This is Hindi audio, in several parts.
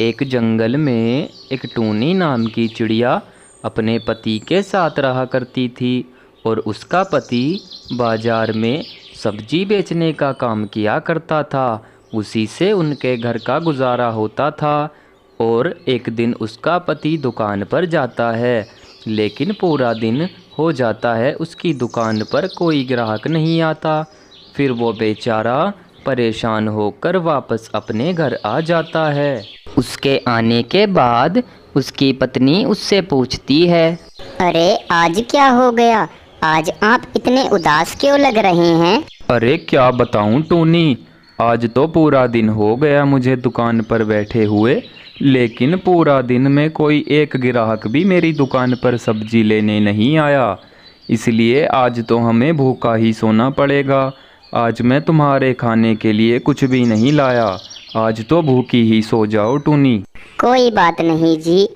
एक जंगल में एक टूनी नाम की चिड़िया अपने पति के साथ रहा करती थी और उसका पति बाजार में सब्जी बेचने का काम किया करता था। उसी से उनके घर का गुजारा होता था। और एक दिन उसका पति दुकान पर जाता है, लेकिन पूरा दिन हो जाता है उसकी दुकान पर कोई ग्राहक नहीं आता। फिर वो बेचारा परेशान होकर वापस अपने घर आ जाता है। उसके आने के बाद उसकी पत्नी उससे पूछती है, अरे आज क्या हो गया? आज आप इतने उदास क्यों लग रहे हैं? अरे क्या बताऊं टोनी, आज तो पूरा दिन हो गया मुझे दुकान पर बैठे हुए, लेकिन पूरा दिन में कोई एक ग्राहक भी मेरी दुकान पर सब्जी लेने नहीं आया। इसलिए आज तो हमें भूखा ही सोना पड़ेगा। आज मैं तुम्हारे खाने के लिए कुछ भी नहीं लाया। आज तो भूखी ही सो जाओ टूनी। कोई बात नहीं जी,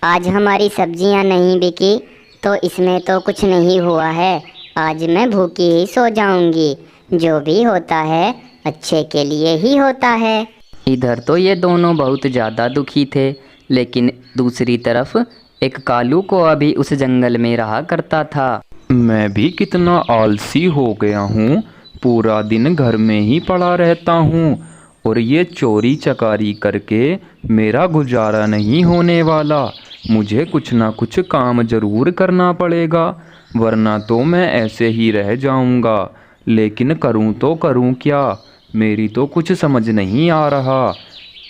आज हमारी सब्जियां नहीं बिकी तो इसमें तो कुछ नहीं हुआ है। आज मैं भूखी ही सो जाऊंगी। जो भी होता है अच्छे के लिए ही होता है। इधर तो ये दोनों बहुत ज़्यादा दुखी थे, लेकिन दूसरी तरफ एक कालू कौआ भी उस जंगल में रहा करता था। मैं भी कितना आलसी हो गया हूँ, पूरा दिन घर में ही पड़ा रहता हूँ और ये चोरी चकारी करके मेरा गुजारा नहीं होने वाला। मुझे कुछ ना कुछ काम ज़रूर करना पड़ेगा, वरना तो मैं ऐसे ही रह जाऊँगा। लेकिन करूँ तो करूँ क्या, मेरी तो कुछ समझ नहीं आ रहा।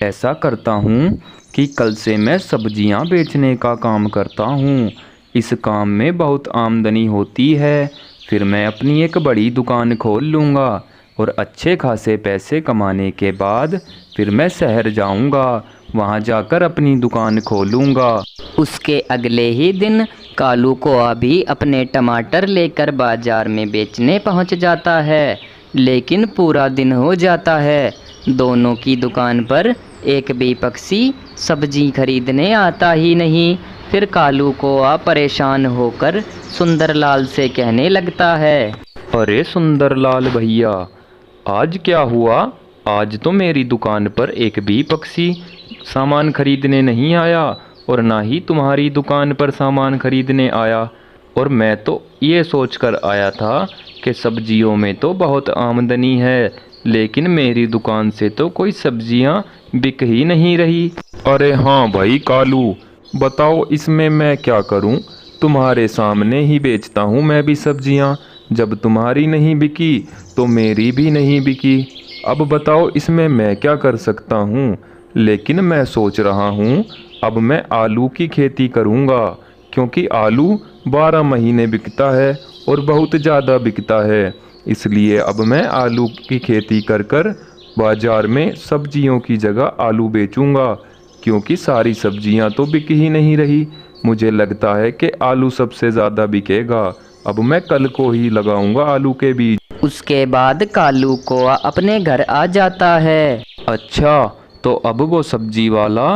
ऐसा करता हूँ कि कल से मैं सब्जियाँ बेचने का काम करता हूँ। इस काम में बहुत आमदनी होती है। फिर मैं अपनी एक बड़ी दुकान खोल लूँगा और अच्छे खासे पैसे कमाने के बाद फिर मैं शहर जाऊँगा, वहाँ जाकर अपनी दुकान खोलूँगा। उसके अगले ही दिन कालू कौआ भी अपने टमाटर लेकर बाजार में बेचने पहुँच जाता है, लेकिन पूरा दिन हो जाता है। दोनों की दुकान पर एक भी पक्षी सब्जी खरीदने आता ही नहीं। फिर कालू कौआ परेशान होकर सुंदरलाल से कहने लगता है, अरे सुंदरलाल भैया, आज क्या हुआ? आज तो मेरी दुकान पर एक भी पक्षी सामान खरीदने नहीं आया और ना ही तुम्हारी दुकान पर सामान खरीदने आया। और मैं तो ये सोचकर आया था कि सब्जियों में तो बहुत आमदनी है, लेकिन मेरी दुकान से तो कोई सब्जियां बिक ही नहीं रही। अरे हाँ भाई कालू, बताओ इसमें मैं क्या करूं? तुम्हारे सामने ही बेचता हूं मैं भी सब्जियां। जब तुम्हारी नहीं बिकी तो मेरी भी नहीं बिकी। अब बताओ इसमें मैं क्या कर सकता हूं? लेकिन मैं सोच रहा हूं अब मैं आलू की खेती करूंगा, क्योंकि आलू 12 महीने बिकता है और बहुत ज़्यादा बिकता है। इसलिए अब मैं आलू की खेती कर कर बाजार में सब्जियों की जगह आलू बेचूंगा, क्योंकि सारी सब्जियां तो बिक ही नहीं रही। मुझे लगता है कि आलू सबसे ज़्यादा बिकेगा। अब मैं कल को ही लगाऊंगा आलू के बीज। उसके बाद कालू कौआ अपने घर आ जाता है। अच्छा, तो अब वो सब्जी वाला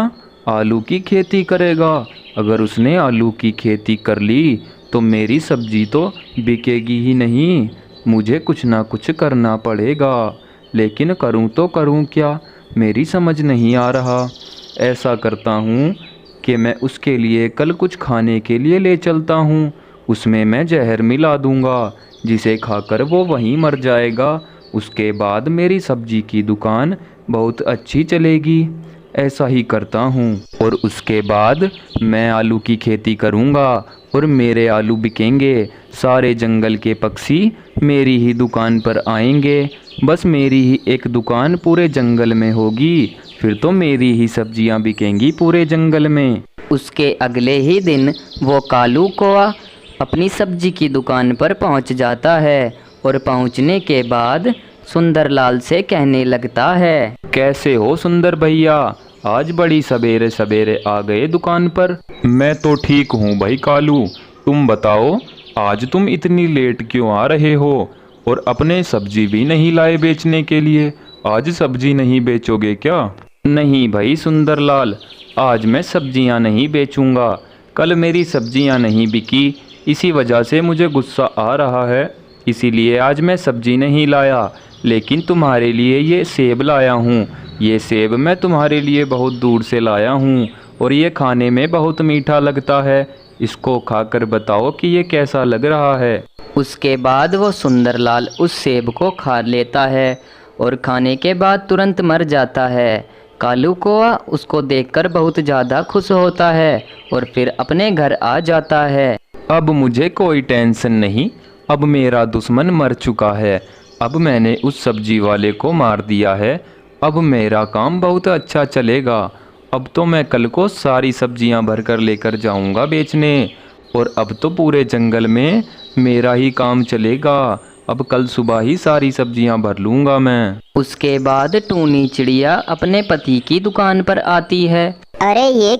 आलू की खेती करेगा। अगर उसने आलू की खेती कर ली तो मेरी सब्जी तो बिकेगी ही नहीं। मुझे कुछ ना कुछ करना पड़ेगा, लेकिन करूं तो करूं क्या, मेरी समझ नहीं आ रहा। ऐसा करता हूं कि मैं उसके लिए कल कुछ खाने के लिए ले चलता हूं। उसमें मैं जहर मिला दूंगा, जिसे खाकर वो वहीं मर जाएगा। उसके बाद मेरी सब्जी की दुकान बहुत अच्छी चलेगी। ऐसा ही करता हूँ और उसके बाद मैं आलू की खेती करूँगा और मेरे आलू बिकेंगे। सारे जंगल के पक्षी मेरी ही दुकान पर आएंगे। बस मेरी ही एक दुकान पूरे जंगल में होगी, फिर तो मेरी ही सब्जियां बिकेंगी पूरे जंगल में। उसके अगले ही दिन वो कालू कौआ अपनी सब्जी की दुकान पर पहुंच जाता है और पहुंचने के बाद सुंदरलाल से कहने लगता है, कैसे हो सुंदर भैया, आज बड़ी सवेरे सवेरे आ गए दुकान पर। मैं तो ठीक हूँ भाई कालू, तुम बताओ आज तुम इतनी लेट क्यों आ रहे हो? और अपने सब्जी भी नहीं लाए बेचने के लिए? आज सब्जी नहीं बेचोगे क्या? नहीं भाई सुंदरलाल, आज मैं सब्जियां नहीं बेचूंगा। कल मेरी सब्जियां नहीं बिकी, इसी वजह से मुझे गुस्सा आ रहा है, इसीलिए आज मैं सब्जी नहीं लाया। लेकिन तुम्हारे लिए ये सेब लाया हूँ। ये सेब मैं तुम्हारे लिए बहुत दूर से लाया हूँ और ये खाने में बहुत मीठा लगता है। इसको खाकर बताओ कि ये कैसा लग रहा है। उसके बाद वो सुंदरलाल उस सेब को खा लेता है और खाने के बाद तुरंत मर जाता है। कालू कौआ उसको देखकर बहुत ज़्यादा खुश होता है और फिर अपने घर आ जाता है। अब मुझे कोई टेंशन नहीं, अब मेरा दुश्मन मर चुका है। अब मैंने उस सब्जी वाले को मार दिया है। अब मेरा काम बहुत अच्छा चलेगा। अब तो मैं कल को सारी सब्जियां भरकर लेकर जाऊंगा बेचने, और अब तो पूरे जंगल में मेरा ही काम चलेगा। अब कल सुबह ही सारी सब्जियां भर लूंगा मैं। उसके बाद टूनी चिड़िया अपने पति की दुकान पर आती है। अरे ये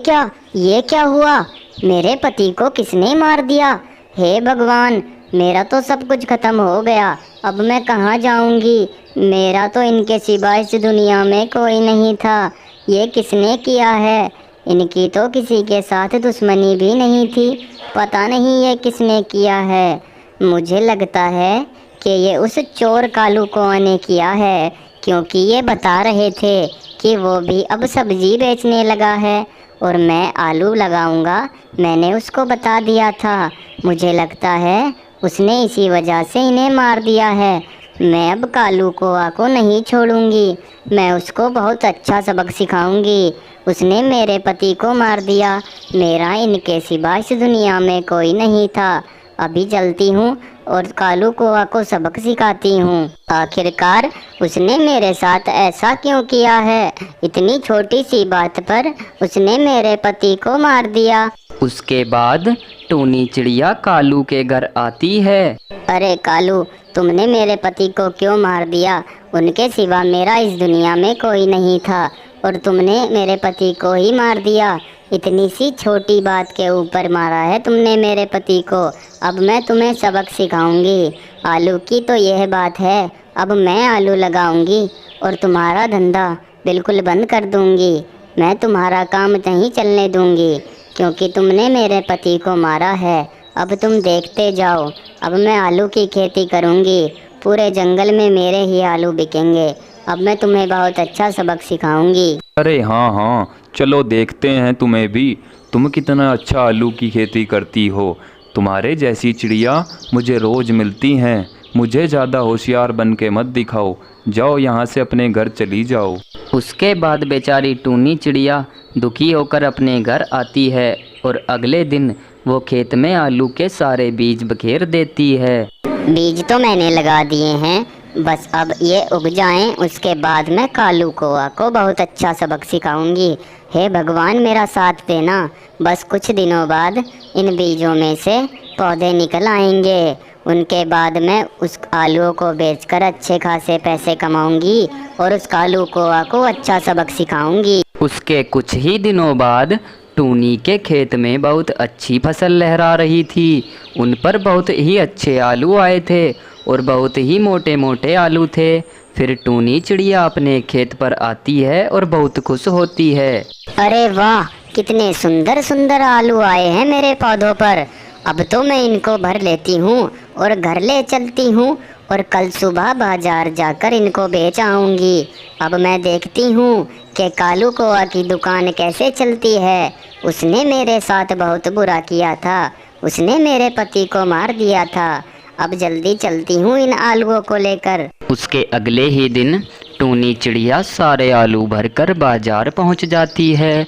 क्या हुआ? मेरे पति को किसने मार दिया? हे भगवान, मेरा तो सब कुछ खत्म हो गया। अब मैं कहाँ जाऊंगी? मेरा तो इनके सिवा इस दुनिया में कोई नहीं था। ये किसने किया है? इनकी तो किसी के साथ दुश्मनी भी नहीं थी। पता नहीं ये किसने किया है। मुझे लगता है कि ये उस चोर कालू कौआ ने किया है, क्योंकि ये बता रहे थे कि वो भी अब सब्जी बेचने लगा है और मैं आलू लगाऊंगा। मैंने उसको बता दिया था। मुझे लगता है उसने इसी वजह से इन्हें मार दिया है। मैं अब कालू कौआ को नहीं छोड़ूंगी। मैं उसको बहुत अच्छा सबक सिखाऊंगी। उसने मेरे पति को मार दिया। मेरा इनके सिवा इस दुनिया में कोई नहीं था। अभी चलती हूँ और कालू कौआ को सबक सिखाती हूँ। आखिरकार उसने मेरे साथ ऐसा क्यों किया है? इतनी छोटी सी बात पर उसने मेरे पति को मार दिया। उसके बाद टूनी चिड़िया कालू के घर आती है। अरे कालू, तुमने मेरे पति को क्यों मार दिया? उनके सिवा मेरा इस दुनिया में कोई नहीं था और तुमने मेरे पति को ही मार दिया। इतनी सी छोटी बात के ऊपर मारा है तुमने मेरे पति को। अब मैं तुम्हें सबक सिखाऊंगी। आलू की तो यह बात है। अब मैं आलू लगाऊंगी और तुम्हारा धंधा बिल्कुल बंद कर दूंगी। मैं तुम्हारा काम नहीं चलने दूंगी, क्योंकि तुमने मेरे पति को मारा है। अब तुम देखते जाओ। अब मैं आलू की खेती करूंगी। पूरे जंगल में मेरे ही आलू बिकेंगे। अब मैं तुम्हें बहुत अच्छा सबक सिखाऊंगी। अरे हाँ हाँ, चलो देखते हैं तुम्हें भी। तुम कितना अच्छा आलू की खेती करती हो। तुम्हारे जैसी चिड़िया मुझे रोज़ मिलती हैं। मुझे ज़्यादा होशियार बन के मत दिखाओ। जाओ यहाँ से अपने घर चली जाओ। उसके बाद बेचारी टूनी चिड़िया दुखी होकर अपने घर आती है और अगले दिन वो खेत में आलू के सारे बीज बखेर देती है। बीज तो मैंने लगा दिए हैं, बस अब ये उग जाएं। उसके बाद मैं कालू कौआ को बहुत अच्छा सबक सिखाऊंगी। हे भगवान, मेरा साथ देना। बस कुछ दिनों बाद इन बीजों में से पौधे निकल आएंगे। उनके बाद मैं उस आलू को बेचकर अच्छे खासे पैसे कमाऊंगी और उस कालू कौआ को अच्छा सबक सिखाऊंगी। उसके कुछ ही दिनों बाद टूनी के खेत में बहुत अच्छी फसल लहरा रही थी। उन पर बहुत ही अच्छे आलू आए थे और बहुत ही मोटे मोटे आलू थे। फिर टूनी चिड़िया अपने खेत पर आती है और बहुत खुश होती है। अरे वाह, कितने सुंदर सुंदर आलू आए हैं मेरे पौधों पर। अब तो मैं इनको भर लेती हूँ और घर ले चलती हूँ और कल सुबह बाजार जाकर इनको बेच आऊँगी। अब मैं देखती हूँ कि कालू कौआ की दुकान कैसे चलती है। उसने मेरे साथ बहुत बुरा किया था। उसने मेरे पति को मार दिया था। अब जल्दी चलती हूँ इन आलूओं को लेकर। उसके अगले ही दिन टूनी चिड़िया सारे आलू भरकर बाजार पहुंच जाती है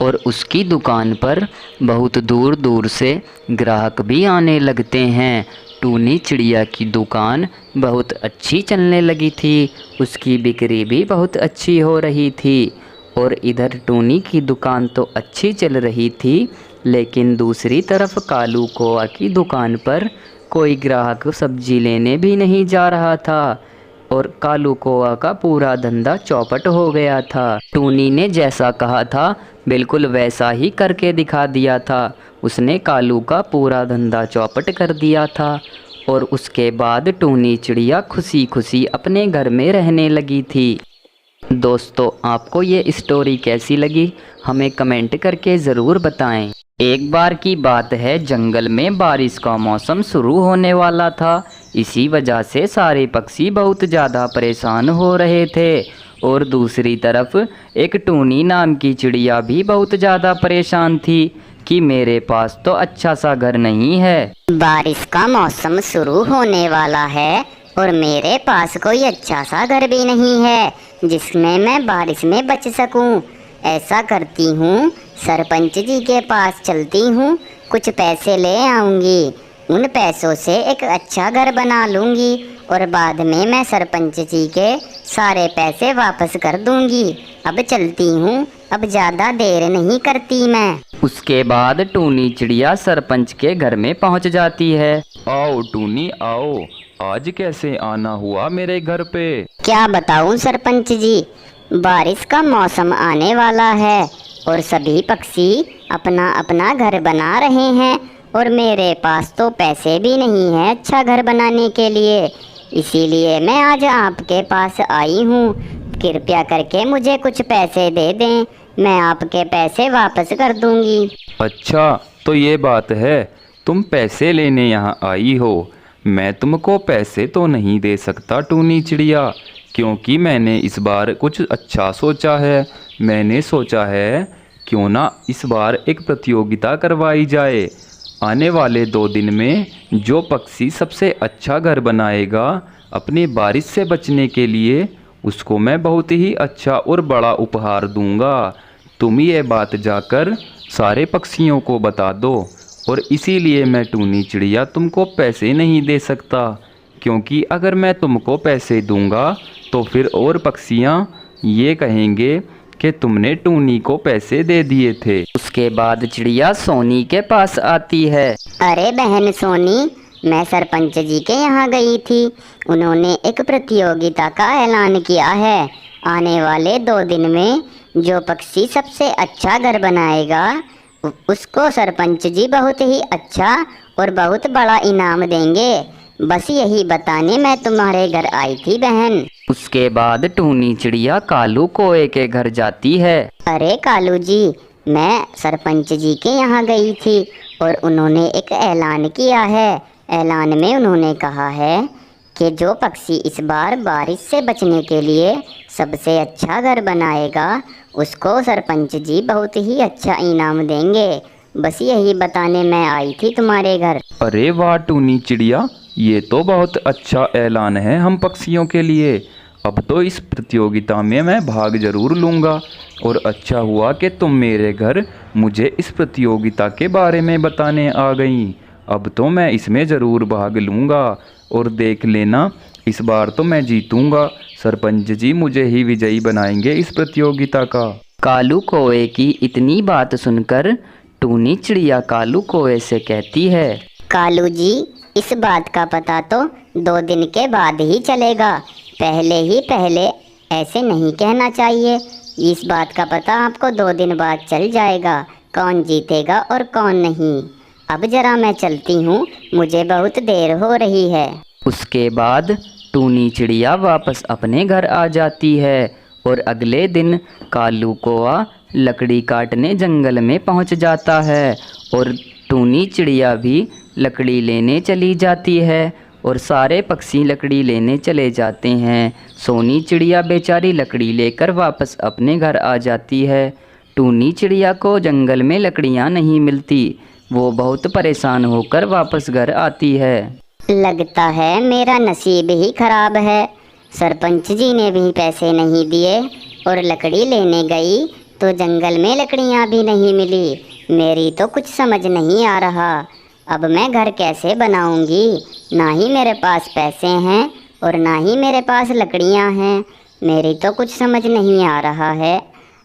और उसकी दुकान पर बहुत दूर दूर से ग्राहक भी आने लगते हैं। टूनी चिड़िया की दुकान बहुत अच्छी चलने लगी थी। उसकी बिक्री भी बहुत अच्छी हो रही थी और इधर टूनी की दुकान तो अच्छी चल रही थी, लेकिन दूसरी तरफ कालू कौआ की दुकान पर कोई ग्राहक सब्जी लेने भी नहीं जा रहा था और कालू कौआ का पूरा धंधा चौपट हो गया था। टूनी ने जैसा कहा था बिल्कुल वैसा ही करके दिखा दिया था। उसने कालू का पूरा धंधा चौपट कर दिया था और उसके बाद टूनी चिड़िया खुशी खुशी अपने घर में रहने लगी थी। दोस्तों, आपको ये स्टोरी कैसी लगी हमें कमेंट करके ज़रूर बताएं। एक बार की बात है, जंगल में बारिश का मौसम शुरू होने वाला था। इसी वजह से सारे पक्षी बहुत ज़्यादा परेशान हो रहे थे। और दूसरी तरफ एक टूनी नाम की चिड़िया भी बहुत ज़्यादा परेशान थी कि मेरे पास तो अच्छा सा घर नहीं है। बारिश का मौसम शुरू होने वाला है और मेरे पास कोई अच्छा सा घर भी नहीं है जिसमें मैं बारिश में बच सकूं। ऐसा करती हूँ, सरपंच जी के पास चलती हूँ, कुछ पैसे ले आऊँगी। उन पैसों से एक अच्छा घर बना लूँगी और बाद में मैं सरपंच जी के सारे पैसे वापस कर दूँगी। अब चलती हूँ, अब ज़्यादा देर नहीं करती मैं। उसके बाद टूनी चिड़िया सरपंच के घर में पहुंच जाती है। आओ टूनी आओ, आज कैसे आना हुआ मेरे घर पे? क्या बताऊं सरपंच जी, बारिश का मौसम आने वाला है और सभी पक्षी अपना अपना घर बना रहे हैं और मेरे पास तो पैसे भी नहीं है अच्छा घर बनाने के लिए। इसीलिए मैं आज आपके पास आई हूँ। कृपया करके मुझे कुछ पैसे दे दें, मैं आपके पैसे वापस कर दूंगी। अच्छा तो ये बात है, तुम पैसे लेने यहाँ आई हो। मैं तुमको पैसे तो नहीं दे सकता टूनी चिड़िया, क्योंकि मैंने इस बार कुछ अच्छा सोचा है। मैंने सोचा है क्यों ना इस बार एक प्रतियोगिता करवाई जाए। आने वाले 2 दिन में जो पक्षी सबसे अच्छा घर बनाएगा अपनी बारिश से बचने के लिए, उसको मैं बहुत ही अच्छा और बड़ा उपहार दूंगा। तुम ये बात जाकर सारे पक्षियों को बता दो। और इसीलिए मैं टूनी चिड़िया तुमको पैसे नहीं दे सकता, क्योंकि अगर मैं तुमको पैसे दूंगा तो फिर और पक्षियाँ ये कहेंगे कि तुमने टूनी को पैसे दे दिए थे। उसके बाद चिड़िया सोनी के पास आती है। अरे बहन सोनी, मैं सरपंच जी के यहाँ गई थी। उन्होंने एक प्रतियोगिता का ऐलान किया है। आने वाले 2 दिन में जो पक्षी सबसे अच्छा घर बनाएगा उसको सरपंच जी बहुत ही अच्छा और बहुत बड़ा इनाम देंगे। बस यही बताने मैं तुम्हारे घर आई थी बहन। उसके बाद टूनी चिड़िया कालू कोए के घर जाती है। अरे कालू जी, मैं सरपंच जी के यहाँ गई थी और उन्होंने एक ऐलान किया है। ऐलान में उन्होंने कहा है कि जो पक्षी इस बार बारिश से बचने के लिए सबसे अच्छा घर बनाएगा उसको सरपंच जी बहुत ही अच्छा इनाम देंगे। बस यही बताने मैं आई थी तुम्हारे घर। अरे वाह टूनी चिड़िया, ये तो बहुत अच्छा ऐलान है हम पक्षियों के लिए। अब तो इस प्रतियोगिता में मैं भाग जरूर लूँगा। और अच्छा हुआ कि तुम मेरे घर मुझे इस प्रतियोगिता के बारे में बताने आ गई। अब तो मैं इसमें ज़रूर भाग लूँगा और देख लेना, इस बार तो मैं जीतूँगा। सरपंच जी मुझे ही विजयी बनाएंगे इस प्रतियोगिता का। कालू कोए की इतनी बात सुनकर टूनी चिड़िया कालू कोए से कहती है, कालू जी, इस बात का पता तो 2 दिन के बाद ही चलेगा। पहले ऐसे नहीं कहना चाहिए। इस बात का पता आपको 2 दिन बाद चल जाएगा, कौन जीतेगा और कौन नहीं। अब जरा मैं चलती हूँ, मुझे बहुत देर हो रही है। उसके बाद टूनी चिड़िया वापस अपने घर आ जाती है और अगले दिन कालू कौआ लकड़ी काटने जंगल में पहुंच जाता है और टूनी चिड़िया भी लकड़ी लेने चली जाती है और सारे पक्षी लकड़ी लेने चले जाते हैं। सोनी चिड़िया बेचारी लकड़ी लेकर वापस अपने घर आ जाती है। टूनी चिड़िया को जंगल में लकड़ियाँ नहीं मिलती, वो बहुत परेशान होकर वापस घर आती है। लगता है मेरा नसीब ही खराब है। सरपंच जी ने भी पैसे नहीं दिए और लकड़ी लेने गई तो जंगल में लकड़ियाँ भी नहीं मिली। मेरी तो कुछ समझ नहीं आ रहा। अब मैं घर कैसे बनाऊंगी? ना ही मेरे पास पैसे हैं और ना ही मेरे पास लकड़ियाँ हैं। मेरी तो कुछ समझ नहीं आ रहा है।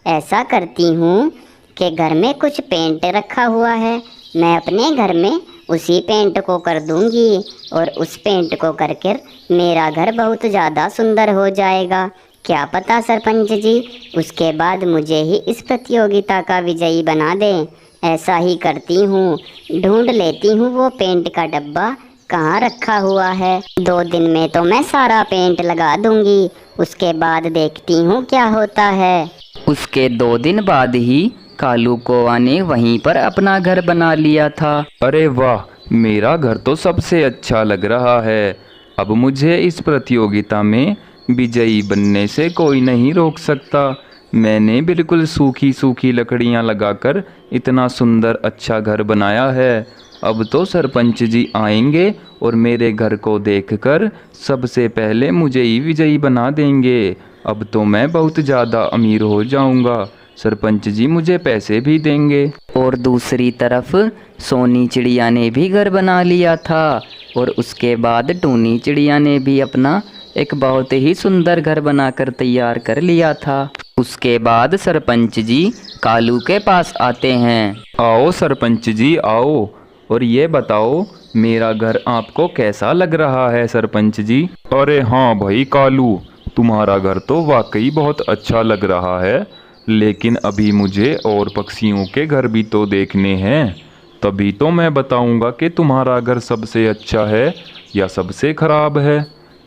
ऐसा करती हूँ कि घर में कुछ पेंट रखा हुआ है, मैं अपने घर में उसी पेंट को कर दूंगी और उस पेंट को करके मेरा घर बहुत ज़्यादा सुंदर हो जाएगा। क्या पता सरपंच जी उसके बाद मुझे ही इस प्रतियोगिता का विजयी बना दें। ऐसा ही करती हूँ, ढूंढ लेती हूँ वो पेंट का डब्बा कहाँ रखा हुआ है। 2 दिन में तो मैं सारा पेंट लगा दूंगी, उसके बाद देखती हूँ क्या होता है। उसके 2 दिन बाद ही कालू कौआ ने वहीं पर अपना घर बना लिया था। अरे वाह, मेरा घर तो सबसे अच्छा लग रहा है। अब मुझे इस प्रतियोगिता में विजयी बनने से कोई नहीं रोक सकता। मैंने बिल्कुल सूखी सूखी लकड़ियां लगाकर इतना सुंदर अच्छा घर बनाया है। अब तो सरपंच जी आएंगे और मेरे घर को देखकर सबसे पहले मुझे ही विजयी बना देंगे। अब तो मैं बहुत ज़्यादा अमीर हो जाऊंगा। सरपंच जी मुझे पैसे भी देंगे। और दूसरी तरफ सोनी चिड़िया ने भी घर बना लिया था और उसके बाद टूनी चिड़िया ने भी अपना एक बहुत ही सुंदर घर बनाकर तैयार कर लिया था। उसके बाद सरपंच जी कालू के पास आते हैं। आओ सरपंच जी आओ, और ये बताओ मेरा घर आपको कैसा लग रहा है सरपंच जी? अरे हाँ भाई कालू, तुम्हारा घर तो वाकई बहुत अच्छा लग रहा है, लेकिन अभी मुझे और पक्षियों के घर भी तो देखने हैं। तभी तो मैं बताऊंगा कि तुम्हारा घर सबसे अच्छा है या सबसे खराब है।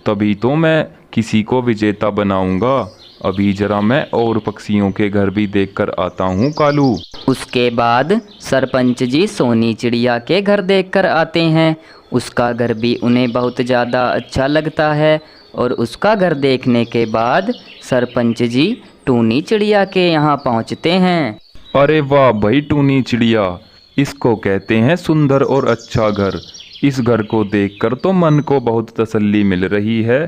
तभी तो मैं किसी को विजेता बनाऊंगा। अभी जरा मैं और पक्षियों के घर भी देखकर आता हूँ कालू। उसके बाद सरपंच जी सोनी चिड़िया के घर देखकर आते हैं। उसका घर भी उन्हें बहुत ज़्यादा अच्छा लगता है और उसका घर देखने के बाद सरपंच जी टूनी चिड़िया के यहाँ पहुँचते हैं। अरे वाह भाई टूनी चिड़िया, इसको कहते हैं सुंदर और अच्छा घर। इस घर को देखकर तो मन को बहुत तसल्ली मिल रही है।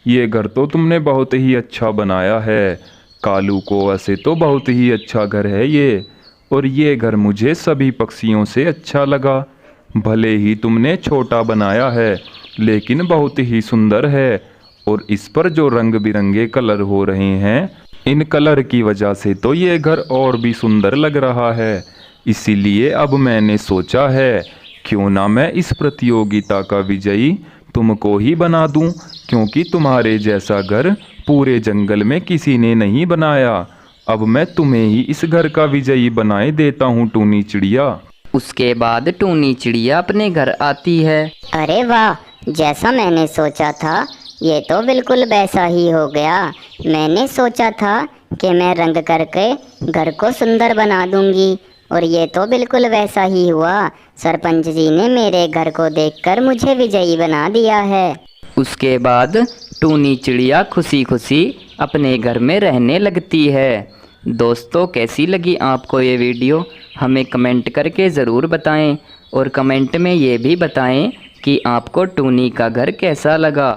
ये घर तो तुमने बहुत ही अच्छा बनाया है कालू को। वैसे तो बहुत ही अच्छा घर है ये, और ये घर मुझे सभी पक्षियों से अच्छा लगा। भले ही तुमने छोटा बनाया है, लेकिन बहुत ही सुंदर है। और इस पर जो रंग बिरंगे कलर हो रहे हैं, इन कलर की वजह से तो ये घर और भी सुंदर लग रहा है। इसीलिए अब मैंने सोचा है क्यों ना मैं इस प्रतियोगिता का विजयी तुमको ही बना दूं, क्योंकि तुम्हारे जैसा घर पूरे जंगल में किसी ने नहीं बनाया। अब मैं तुम्हें ही इस घर का विजयी बनाए देता हूँ टूनी चिड़िया। उसके बाद टूनी चिड़िया अपने घर आती है। अरे वाह, जैसा मैंने सोचा था ये तो बिल्कुल वैसा ही हो गया। मैंने सोचा था कि मैं रंग करके घर को सुंदर बना दूंगी, और ये तो बिल्कुल वैसा ही हुआ। सरपंच जी ने मेरे घर को देखकर मुझे विजयी बना दिया है। उसके बाद टूनी चिड़िया खुशी खुशी अपने घर में रहने लगती है। दोस्तों, कैसी लगी आपको ये वीडियो? हमें कमेंट करके ज़रूर बताएं, और कमेंट में ये भी बताएं कि आपको टूनी का घर कैसा लगा।